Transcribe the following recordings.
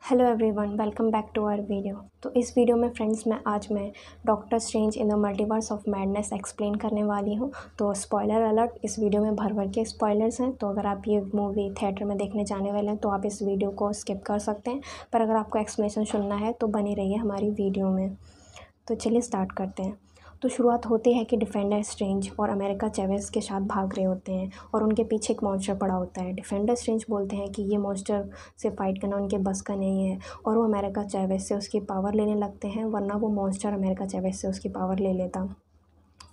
Hello everyone, welcome back to our video. तो इस video में फ्रेंड्स आज मैं doctor strange in the multiverse of madness explain करने वाली हूँ। तो स्पॉइलर अलर्ट, इस वीडियो में भर भर के स्पॉयलर्स हैं। तो अगर आप ये मूवी थिएटर में देखने जाने वाले हैं तो आप इस वीडियो को स्किप कर सकते हैं, पर अगर आपको एक्सप्लेनेशन सुनना है तो बने रहिए हमारी वीडियो में। तो चलिए स्टार्ट करते हैं। तो शुरुआत होती है कि डिफेंडर स्ट्रेंज और अमेरिका चैवेज़ के साथ भाग रहे होते हैं और उनके पीछे एक मॉन्स्टर पड़ा होता है। डिफेंडर स्ट्रेंज बोलते हैं कि ये मॉन्स्टर से फाइट करना उनके बस का नहीं है और वो अमेरिका चैवेज़ से उसकी पावर लेने लगते हैं, वरना वो मॉन्स्टर अमेरिका चैवेज़ से उसकी पावर ले लेता।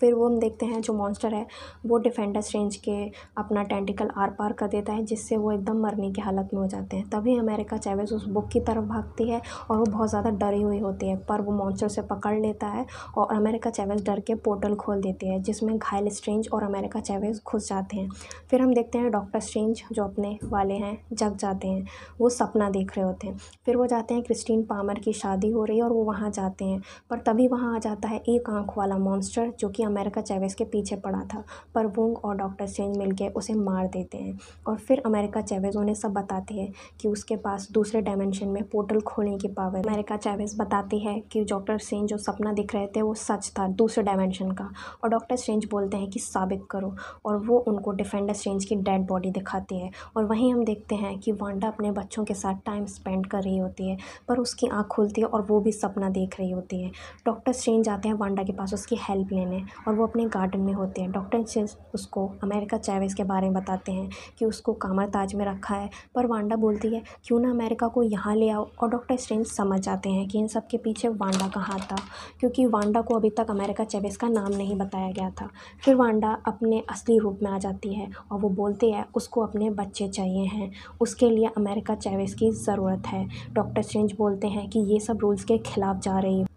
फिर वो हम देखते हैं जो मॉन्स्टर है वो डिफेंडर स्ट्रेंज के अपना टेंटिकल आर पार कर देता है, जिससे वो एकदम मरने की हालत में हो जाते हैं। तभी अमेरिका चैवेज़ उस बुक की तरफ भागती है और वो बहुत ज़्यादा डरी हुई होती है, पर वो मॉन्स्टर से पकड़ लेता है और अमेरिका चैवेज़ डर के पोर्टल खोल देती है, जिसमें घायल स्ट्रेंज और अमेरिका चैवेज़ घुस जाते हैं। फिर हम देखते हैं डॉक्टर स्ट्रेंज जो अपने वाले हैं जग जाते हैं, वो सपना देख रहे होते हैं। फिर वो जाते हैं, क्रिस्टीन पामर की शादी हो रही है और वो वहाँ जाते हैं, पर तभी वहाँ आ जाता है एक आँख वाला मॉन्स्टर जो कि अमेरिका चैवेज़ के पीछे पड़ा था। पर वोंग और डॉक्टर स्ट्रेंज मिलकर उसे मार देते हैं और फिर अमेरिका चैवेज़ उन्हें सब बताती है कि उसके पास दूसरे डायमेंशन में पोर्टल खोलने की पावर है। अमेरिका चैवेज़ बताती है कि डॉक्टर स्ट्रेंज जो सपना दिख रहे थे वो सच था, दूसरे डायमेंशन का। और डॉक्टर स्ट्रेंज बोलते हैं कि साबित करो, और वो उनको डिफेंडर स्ट्रेंज की डेड बॉडी दिखाती है। और वहीं हम देखते हैं कि वांडा अपने बच्चों के साथ टाइम स्पेंड कर रही होती है, पर उसकी आँख खुलती है और वो भी सपना देख रही होती है। डॉक्टर स्ट्रेंज जाते हैं वांडा के पास उसकी हेल्प लेने और वो अपने गार्डन में होते हैं। डॉक्टर स्ट्रेंज उसको अमेरिका चैवेज़ के बारे में बताते हैं कि उसको कामर ताज में रखा है, पर वांडा बोलती है क्यों ना अमेरिका को यहाँ ले आओ। और डॉक्टर स्ट्रेंज समझ जाते हैं कि इन सब के पीछे वांडा का हाथ था, क्योंकि वांडा को अभी तक अमेरिका चैवेज़ का नाम नहीं बताया गया था। फिर वांडा अपने असली रूप में आ जाती है और वो बोलती है उसको अपने बच्चे चाहिए हैं, उसके लिए अमेरिका चैवेज़ की ज़रूरत है। डॉक्टर स्ट्रेंज बोलते हैं कि ये सब रूल्स के खिलाफ जा रही है।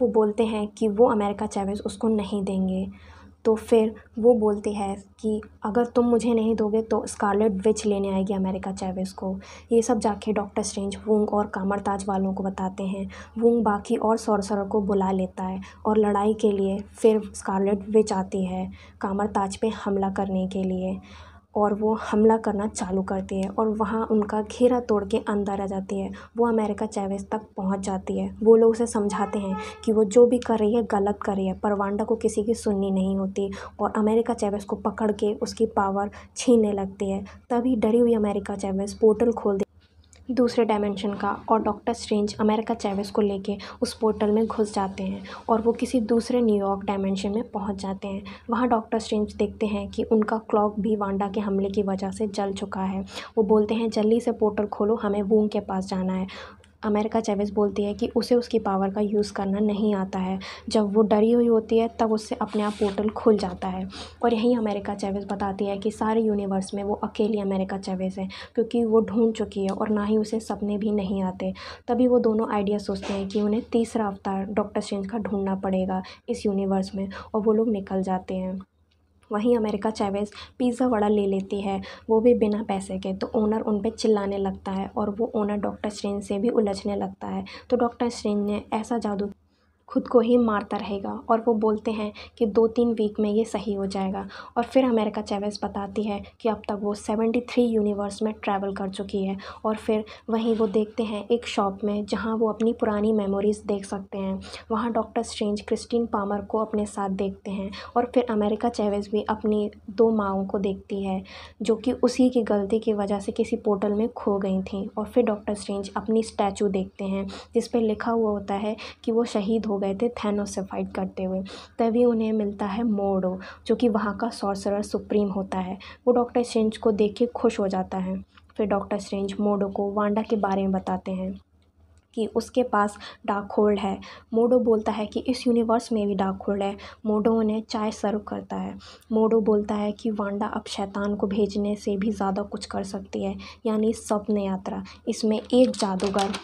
वो बोलते हैं कि वो अमेरिका चैवेज़ उसको नहीं देंगे। तो फिर वो बोलती है कि अगर तुम मुझे नहीं दोगे तो स्कारलेट विच लेने आएगी अमेरिका चैवेज़ को। ये सब जाके डॉक्टर स्ट्रेंज वुंग और कामरताज वालों को बताते हैं। वुंग बाकी और सॉर्सरर को बुला लेता है और लड़ाई के लिए फिर स्कारलेट विच आती है कामरताज पे हमला करने के लिए, और वो हमला करना चालू करती है और वहाँ उनका घेरा तोड़ के अंदर आ जाती है। वो अमेरिका चैवेज़ तक पहुँच जाती है। वो लोग उसे समझाते हैं कि वो जो भी कर रही है गलत कर रही है, पर वांडा को किसी की सुननी नहीं होती और अमेरिका चैवेज़ को पकड़ के उसकी पावर छीनने लगती है। तभी डरी हुई अमेरिका चैवेज़ पोर्टल खोल दूसरे डायमेंशन का और डॉक्टर स्ट्रेंज अमेरिका चैवेज़ को लेके उस पोर्टल में घुस जाते हैं और वो किसी दूसरे न्यूयॉर्क डायमेंशन में पहुंच जाते हैं। वहां डॉक्टर स्ट्रेंज देखते हैं कि उनका क्लॉक भी वांडा के हमले की वजह से जल चुका है। वो बोलते हैं जल्दी से पोर्टल खोलो, हमें वूंग के पास जाना है। अमेरिका चैवेज़ बोलती है कि उसे उसकी पावर का यूज़ करना नहीं आता है। जब वो डरी हुई होती है तब उससे अपने आप पोर्टल खुल जाता है। और यहीं अमेरिका चैवेज़ बताती है कि सारे यूनिवर्स में वो अकेली अमेरिका चैवेज़ है, क्योंकि वो ढूंढ चुकी है और ना ही उसे सपने भी नहीं आते। तभी वो दोनों आइडिया सोचते हैं कि उन्हें तीसरा अवतार डॉक्टर स्ट्रेंज का ढूंढना पड़ेगा इस यूनिवर्स में, और वो लोग निकल जाते हैं। वहीं अमेरिका चैवेज़ पिज़्ज़ा वड़ा ले लेती है, वो भी बिना पैसे के। तो ओनर उन पे चिल्लाने लगता है और वो ओनर डॉक्टर स्ट्रेंज से भी उलझने लगता है। तो डॉक्टर स्ट्रेंज ने ऐसा जादू खुद को ही मारता रहेगा और वो बोलते हैं कि 2-3 वीक में ये सही हो जाएगा। और फिर अमेरिका चैवेज़ बताती है कि अब तक वो 73 यूनिवर्स में ट्रैवल कर चुकी है। और फिर वहीं वो देखते हैं एक शॉप में जहाँ वो अपनी पुरानी मेमोरीज़ देख सकते हैं। वहाँ डॉक्टर स्ट्रेंज क्रिस्टीन पामर को अपने साथ देखते हैं और फिर अमेरिका चैवेज़ भी अपनी 2 माँओं को देखती है, जो कि उसी की गलती की वजह से किसी पोर्टल में खो गई थी। और फिर डॉक्टर स्ट्रेंज अपनी स्टैचू देखते हैं जिस पे लिखा हुआ होता है कि वो शहीद हो गए थे थैनोस से फाइट करते हुए। तभी उन्हें मिलता है मोर्डो, जो कि वहाँ का सॉर्सरर सुप्रीम होता है। वो डॉक्टर स्ट्रेंज को देख के खुश हो जाता है। फिर डॉक्टर स्ट्रेंज मोर्डो को वांडा के बारे में बताते हैं कि उसके पास डार्क होल्ड है। मोर्डो बोलता है कि इस यूनिवर्स में भी डार्क होल्ड है। मोर्डो उन्हें चाय सर्व करता है। मोर्डो बोलता है कि वांडा अब शैतान को भेजने से भी ज़्यादा कुछ कर सकती है, यानी स्वप्न यात्रा। इसमें एक जादूगर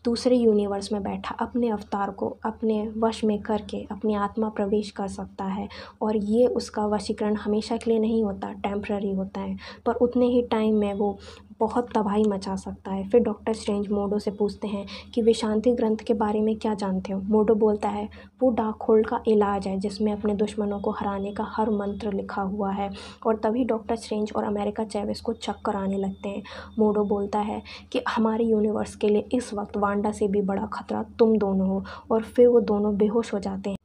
दूसरे यूनिवर्स में बैठा अपने अवतार को अपने वश में करके अपनी आत्मा प्रवेश कर सकता है, और ये उसका वशीकरण हमेशा के लिए नहीं होता, टेम्पररी होता है। पर उतने ही टाइम में वो बहुत तबाही मचा सकता है। फिर डॉक्टर स्ट्रेंज मोडो से पूछते हैं कि विशांति ग्रंथ के बारे में क्या जानते हो। मोडो बोलता है वो डार्क होल्ड का इलाज है जिसमें अपने दुश्मनों को हराने का हर मंत्र लिखा हुआ है। और तभी डॉक्टर स्ट्रेंज और अमेरिका चैवेज़ को चक्कर आने लगते हैं। मोडो बोलता है कि हमारे यूनिवर्स के लिए इस वक्त वांडा से भी बड़ा खतरा तुम दोनों हो। और फिर वो दोनों बेहोश हो जाते हैं।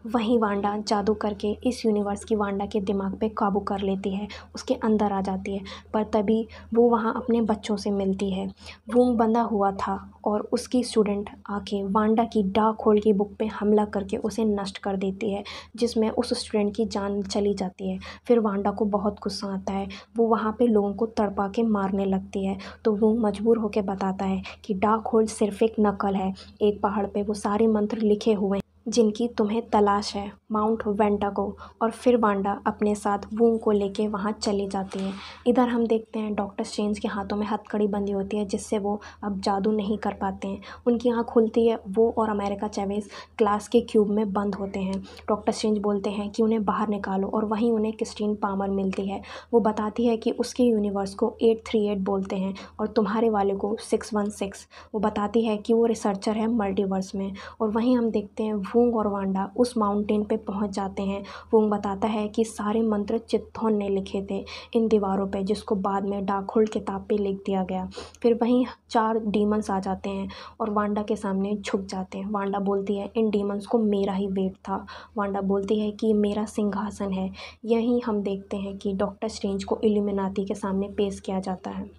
वहीं वांडा जादू करके इस यूनिवर्स की वांडा के दिमाग पे काबू कर लेती है, उसके अंदर आ जाती है। पर तभी वो वहाँ अपने बच्चों से मिलती है। वूंग बंधा हुआ था और उसकी स्टूडेंट आके वांडा की डार्क होल्ड की बुक पे हमला करके उसे नष्ट कर देती है, जिसमें उस स्टूडेंट की जान चली जाती है। फिर वांडा को बहुत गुस्सा आता है, वो वहाँ पे लोगों को तड़पा के मारने लगती है। तो वूंग मजबूर होकर बताता है कि डार्क होल्ड सिर्फ एक नकल है, एक पहाड़ पे वो सारे मंत्र लिखे हुए हैं जिनकी तुम्हें तलाश है, माउंट वेंटागो। और फिर वांडा अपने साथ वूंग को लेके वहाँ चली जाती है। इधर हम देखते हैं डॉक्टर स्ट्रेंज के हाथों में हथकड़ी बंधी होती है, जिससे वो अब जादू नहीं कर पाते हैं। उनकी आँख खुलती है, वो और अमेरिका चैवेज़ क्लास के क्यूब में बंद होते हैं। डॉक्टर स्ट्रेंज बोलते हैं कि उन्हें बाहर निकालो और वहीं उन्हें क्रिस्टीन पामर मिलती है। वो बताती है कि उसके यूनिवर्स को 838 बोलते हैं और तुम्हारे वाले को 616। वो बताती है कि वो रिसर्चर है मल्टीवर्स में। और वहीं हम देखते हैं वूंग और वांडा उस माउंटेन पे पहुंच जाते हैं। वूंग बताता है कि सारे मंत्र चित्थोन ने लिखे थे इन दीवारों पे, जिसको बाद में डार्क होल्ड किताब पे लिख दिया गया। फिर वहीं 4 डीमंस आ जाते हैं और वांडा के सामने झुक जाते हैं। वांडा बोलती है इन डीमंस को मेरा ही वेट था। वांडा बोलती है कि मेरा सिंहासन है। यहीं हम देखते हैं कि डॉक्टर स्ट्रेंज को इल्यूमिनाटी के सामने पेश किया जाता है,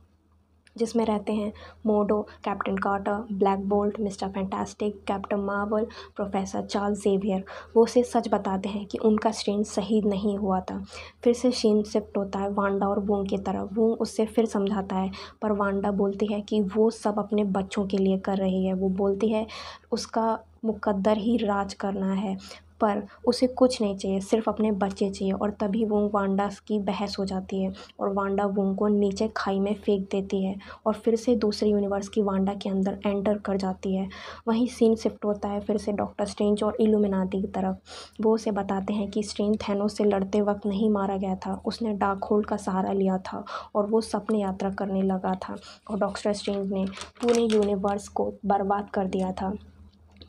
जिसमें रहते हैं मोडो, captain Carter, Black Bolt, mister Fantastic, captain Marvel, professor Charles Xavier. वो उसे सच बताते हैं कि उनका स्ट्रेंज शहीद नहीं हुआ था। फिर से सीन शिफ्ट होता है वांडा और वूंग की तरफ। वूंग उससे फिर समझाता है, पर वांडा बोलती है कि वो सब अपने बच्चों के लिए कर रही है। वो बोलती है उसका मुकद्दर ही राज करना है, पर उसे कुछ नहीं चाहिए, सिर्फ अपने बच्चे चाहिए। और तभी वूंग वांडा की बहस हो जाती है और वांडा वूंग को नीचे खाई में फेंक देती है और फिर से दूसरे यूनिवर्स की वांडा के अंदर एंटर कर जाती है। वहीं सीन शिफ्ट होता है फिर से डॉक्टर स्ट्रेंज और इल्यूमिनाटी की तरफ। वो उसे बताते हैं कि स्ट्रेंज थैनोस से लड़ते वक्त नहीं मारा गया था, उसने डार्क होल्ड का सहारा लिया था और वो सपने यात्रा करने लगा था और डॉक्टर स्ट्रेंज ने पूरे यूनिवर्स को बर्बाद कर दिया था।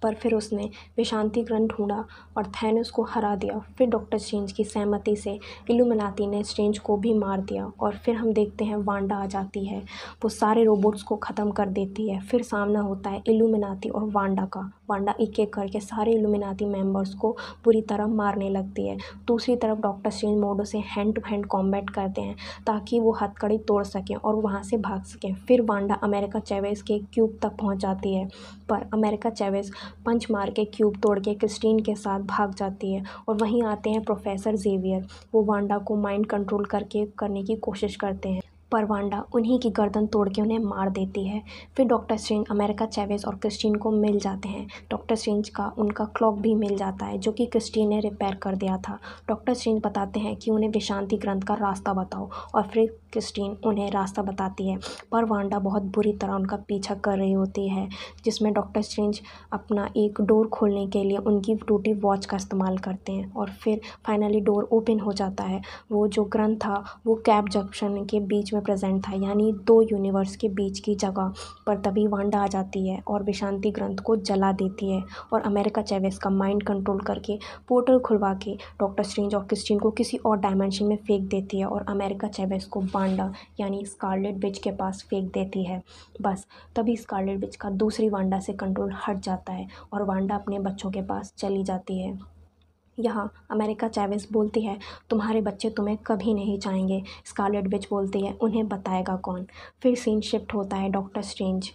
पर फिर उसने विशांति ग्रंथ ढूंढा और थैनोस को हरा दिया। फिर डॉक्टर स्ट्रेंज की सहमति से इल्यूमिनाटी ने स्ट्रेंज को भी मार दिया। और फिर हम देखते हैं वांडा आ जाती है, वो सारे रोबोट्स को ख़त्म कर देती है। फिर सामना होता है इल्यूमिनाटी और वांडा का। वांडा एक एक करके सारे इल्यूमिनाटी मेंबर्स को पूरी तरह मारने लगती है। दूसरी तरफ डॉक्टर स्ट्रेंज मोडो से हैंड टू हैंड कॉम्बैट करते हैं ताकि वो हथकड़ी तोड़ सकें और वहाँ से भाग सकें। फिर वांडा अमेरिका चैवेज़ के क्यूब तक पहुँच जाती है, पर अमेरिका चैवेज़ पंच मार के क्यूब तोड़ के क्रिस्टीन के साथ भाग जाती है। और वहीं आते हैं प्रोफेसर ज़ेवियर। वो वांडा को माइंड कंट्रोल करने की कोशिश करते हैं, पर वांडा उन्हीं की गर्दन तोड़ के उन्हें मार देती है। फिर डॉक्टर स्ट्रेंज अमेरिका चैवेज़ और क्रिस्टीन को मिल जाते हैं। डॉक्टर स्ट्रेंज का उनका क्लॉक भी मिल जाता है जो कि क्रिस्टीन ने रिपेयर कर दिया था। डॉक्टर स्ट्रेंज बताते हैं कि उन्हें विशांति ग्रंथ का रास्ता बताओ और फिर क्रिस्टीन उन्हें रास्ता बताती है, पर वांडा बहुत बुरी तरह उनका पीछा कर रही होती है, जिसमें डॉक्टर स्ट्रेंज अपना एक डोर खोलने के लिए उनकी टूटी वॉच का इस्तेमाल करते हैं और फिर फाइनली डोर ओपन हो जाता है। वो जो ग्रंथ था वो कैप जंक्शन के बीच में प्रेजेंट था, यानी 2 यूनिवर्स के बीच की जगह। पर तभी वांडा आ जाती है और विशांति ग्रंथ को जला देती है और अमेरिका चैवेज़ का माइंड कंट्रोल करके पोर्टल खुलवा के डॉक्टर स्ट्रेंज और क्रिस्टीन को किसी और डायमेंशन में फेंक देती है और अमेरिका चैवेज़ को वांडा यानी स्कारलेट विच के पास फेंक देती है। बस तभी स्कारलेट विच का दूसरी वांडा से कंट्रोल हट जाता है और वांडा अपने बच्चों के पास चली जाती है। यहाँ अमेरिका चैवेज़ बोलती है तुम्हारे बच्चे तुम्हें कभी नहीं चाहेंगे। स्कारलेट विच बोलती है उन्हें बताएगा कौन। फिर सीन शिफ्ट होता है डॉक्टर स्ट्रेंज।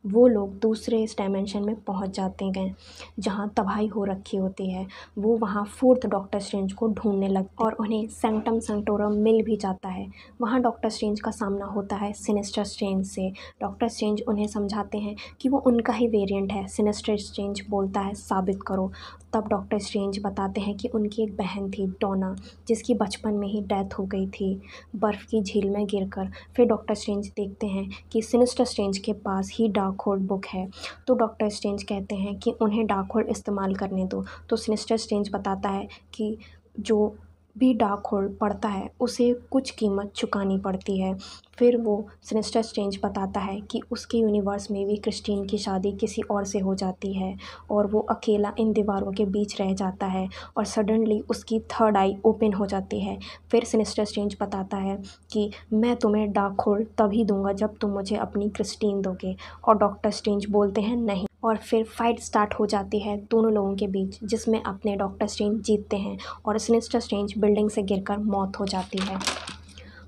वो लोग दूसरे इस डायमेंशन में पहुंच जाते हैं जहां तबाही हो रखी होती है। वो वहां 4th डॉक्टर स्ट्रेंज को ढूंढने लगते हैं और उन्हें सैंक्टम सैंक्टोरम मिल भी जाता है। वहां डॉक्टर स्ट्रेंज का सामना होता है सिनिस्टर स्ट्रेंज से। डॉक्टर स्ट्रेंज उन्हें समझाते हैं कि वो उनका ही वेरिएंट है। सिनिस्टर स्ट्रेंज बोलता है साबित करो। तब डॉक्टर स्ट्रेंज बताते हैं कि उनकी एक बहन थी डोना, जिसकी बचपन में ही डेथ हो गई थी बर्फ़ की झील में गिरकर। फिर डॉक्टर स्ट्रेंज देखते हैं कि सिनिस्टर स्ट्रेंज के पास ही डार्क होल्ड बुक है, तो डॉक्टर स्ट्रेंज कहते हैं कि उन्हें डार्क होल्ड इस्तेमाल करने दो। तो सिनिस्टर स्ट्रेंज बताता है कि जो भी डार्क होल पड़ता है उसे कुछ कीमत चुकानी पड़ती है। फिर वो सिनिस्टर स्ट्रेंज बताता है कि उसके यूनिवर्स में भी क्रिस्टीन की शादी किसी और से हो जाती है और वो अकेला इन दीवारों के बीच रह जाता है और सडनली उसकी थर्ड आई ओपन हो जाती है। फिर सिनिस्टर स्ट्रेंज बताता है कि मैं तुम्हें डार्क होल तभी दूंगा जब तुम मुझे अपनी क्रिस्टीन दोगे, और डॉक्टर स्ट्रेंज बोलते हैं नहीं। और फिर फाइट स्टार्ट हो जाती है दोनों लोगों के बीच, जिसमें अपने डॉक्टर स्ट्रेंज जीतते हैं और सिनिस्टर स्ट्रेंज बिल्डिंग से गिरकर मौत हो जाती है।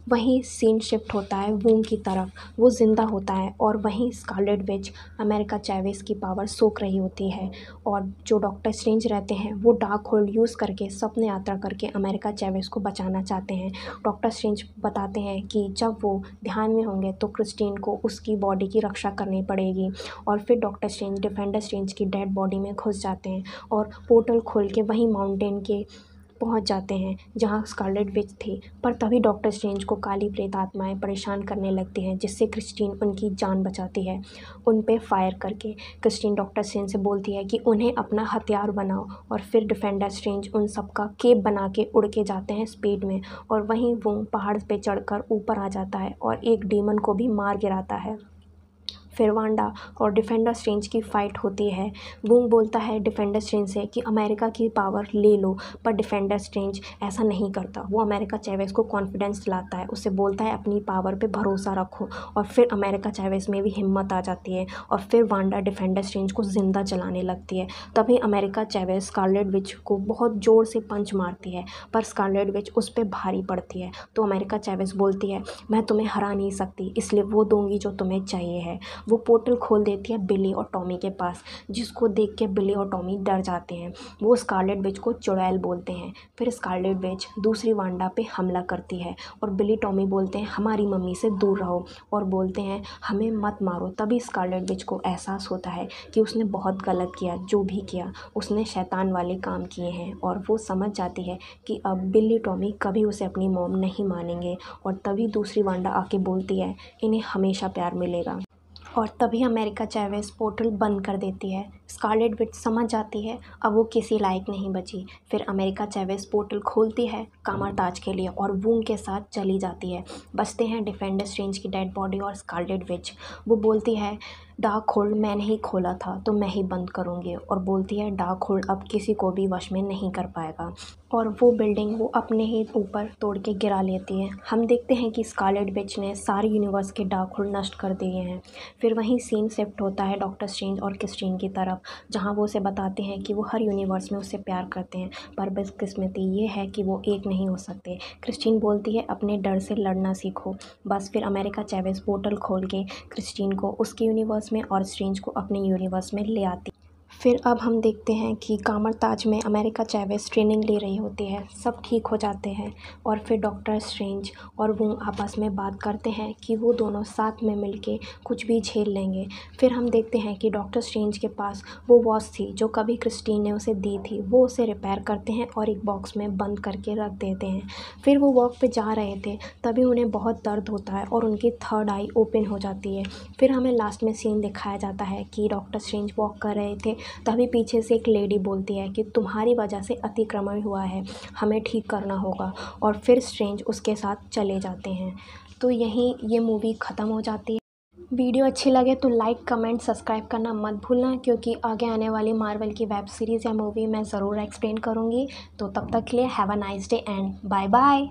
वहीं सीन शिफ्ट होता है वूंग की तरफ, वो ज़िंदा होता है और वहीं स्कारलेट विच अमेरिका चैवेस की पावर सोख रही होती है। और जो डॉक्टर स्ट्रेंज रहते हैं वो डार्क होल यूज़ करके सपने यात्रा करके अमेरिका चैवेस को बचाना चाहते हैं। डॉक्टर स्ट्रेंज बताते हैं कि जब वो ध्यान में होंगे तो क्रिस्टीन को उसकी बॉडी की रक्षा करनी पड़ेगी। और फिर डॉक्टर स्ट्रेंज डिफेंडर स्ट्रेंज की डेड बॉडी में घुस जाते हैं और पोर्टल खोल के वहीं माउंटेन के पहुंच जाते हैं जहां स्कारलेट विच थी। पर तभी डॉक्टर स्ट्रेंज को काली प्रेत आत्माएं परेशान करने लगती हैं, जिससे क्रिस्टीन उनकी जान बचाती है उन पे फायर करके। क्रिस्टीन डॉक्टर स्ट्रेंज से बोलती है कि उन्हें अपना हथियार बनाओ, और फिर डिफेंडर स्ट्रेंज उन सब का केप बना के उड़ के जाते हैं स्पीड में। और वहीं वो पहाड़ पे चढ़कर ऊपर आ जाता है और एक डीमन को भी मार गिराता है। फिर वांडा और डिफेंडर स्ट्रेंज की फ़ाइट होती है। वूंग बोलता है डिफेंडर स्ट्रेंज से कि अमेरिका की पावर ले लो, पर डिफेंडर स्ट्रेंज ऐसा नहीं करता। वो अमेरिका चैवेस को कॉन्फिडेंस दिलाता है, उससे बोलता है अपनी पावर पे भरोसा रखो। और फिर अमेरिका चैवेस में भी हिम्मत आ जाती है और फिर वांडा डिफेंडर स्ट्रेंज को ज़िंदा जलाने लगती है। तभी अमेरिका चैवेस स्कारलेट विच को बहुत ज़ोर से पंच मारती है, पर स्कारलेट विच उस पर भारी पड़ती है। तो अमेरिका चैवेस बोलती है मैं तुम्हें हरा नहीं सकती, इसलिए वो दूंगी जो तुम्हें चाहिए है। वो पोर्टल खोल देती है बिली और टॉमी के पास, जिसको देख के बिली और टॉमी डर जाते हैं। वो स्कारलेट विच को चुड़ैल बोलते हैं। फिर स्कारलेट विच दूसरी वांडा पे हमला करती है और बिली टॉमी बोलते हैं हमारी मम्मी से दूर रहो, और बोलते हैं हमें मत मारो। तभी स्कारलेट विच को एहसास होता है कि उसने बहुत गलत किया, जो भी किया उसने शैतान वाले काम किए हैं, और वो समझ जाती है कि अब बिली टॉमी कभी उसे अपनी मॉम नहीं मानेंगे। और तभी दूसरी वांडा आके बोलती है इन्हें हमेशा प्यार मिलेगा। और तभी अमेरिका चैवेस पोर्टल बंद कर देती है। स्कारलेट विच समझ जाती है अब वो किसी लायक नहीं बची। फिर अमेरिका चैवेस पोर्टल खोलती है कामरताज के लिए और वूंग के साथ चली जाती है। बचते हैं डिफेंडर स्ट्रेंज की डेड बॉडी और स्कारलेट विच। वो बोलती है डार्क होल्ड मैंने ही खोला था तो मैं ही बंद करूँगी, और बोलती है डार्क होल्ड अब किसी को भी वश में नहीं कर पाएगा। और वो बिल्डिंग वो अपने ही ऊपर तोड़ के गिरा लेती है। हम देखते हैं कि स्कारलेट विच ने सारे यूनिवर्स के डार्क होल्ड नष्ट कर दिए हैं। फिर वहीं सीन शिफ्ट होता है डॉक्टर स्ट्रेंज और क्रिस्टीन की तरफ, जहां वो उसे बताते हैं कि वो हर यूनिवर्स में उससे प्यार करते हैं, पर बदकिस्मती ये है कि वो एक नहीं हो सकते। क्रिस्टीन बोलती है अपने डर से लड़ना सीखो। बस फिर अमेरिका चैवेस पोर्टल खोल के क्रिस्टीन को उसके यूनिवर्स में और स्ट्रेंज को अपने यूनिवर्स में ले आती। फिर अब हम देखते हैं कि कामरताज में अमेरिका चैवेस ट्रेनिंग ले रही होती है। सब ठीक हो जाते हैं और फिर डॉक्टर स्ट्रेंज और वो आपस में बात करते हैं कि वो दोनों साथ में मिलके कुछ भी झेल लेंगे। फिर हम देखते हैं कि डॉक्टर स्ट्रेंज के पास वो वॉच थी जो कभी क्रिस्टीन ने उसे दी थी। वो उसे रिपेयर करते हैं और एक बॉक्स में बंद करके रख देते हैं। फिर वो वॉक पे जा रहे थे, तभी उन्हें बहुत दर्द होता है और उनकी थर्ड आई ओपन हो जाती है। फिर हमें लास्ट में सीन दिखाया जाता है कि डॉक्टर स्ट्रेंज वॉक कर रहे थे, तभी पीछे से एक लेडी बोलती है कि तुम्हारी वजह से अतिक्रमण हुआ है, हमें ठीक करना होगा। और फिर स्ट्रेंज उसके साथ चले जाते हैं। तो यहीं ये मूवी ख़त्म हो जाती है। वीडियो अच्छी लगे तो लाइक कमेंट सब्सक्राइब करना मत भूलना, क्योंकि आगे आने वाली मार्वल की वेब सीरीज़ या मूवी मैं ज़रूर एक्सप्लेन करूँगी। तो तब तक के लिए have a nice day and bye bye.